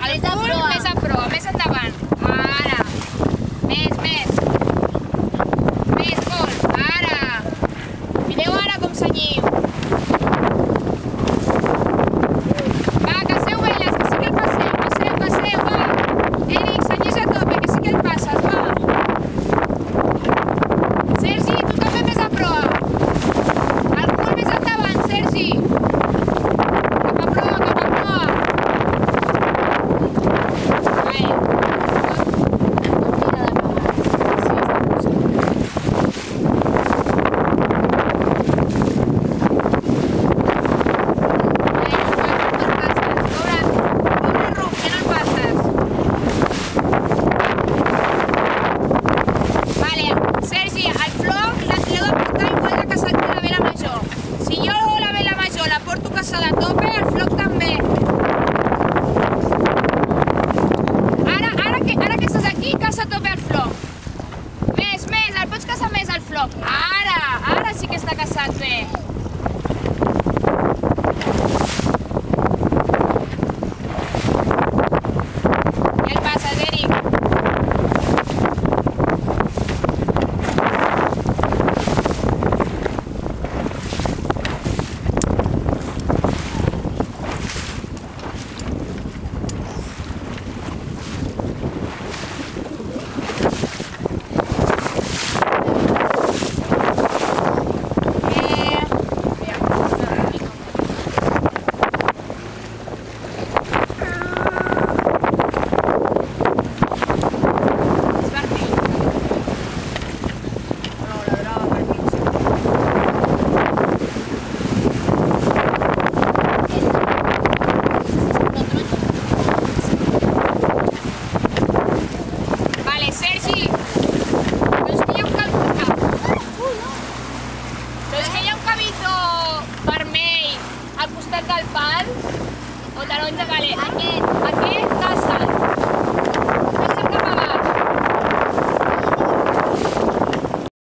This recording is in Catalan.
Més a proa, més endavant. Ara. Més. Més, molt. Ara. Mireu ara com senyiu. Va, que seu velles, que sí que el passeu, va. Eric, senyeix a tope, que sí que el passes, va. Sergi, tu també més a proa. El cul més endavant, Sergi. Cap a proa. A tope, el floc també. Ara que estàs aquí, casa a tope el floc. Més, el pots casar més al floc. Ara sí que està casat bé. Ja el passes, Eric. Vermell al costat del pal o taronja, vale. Aquest.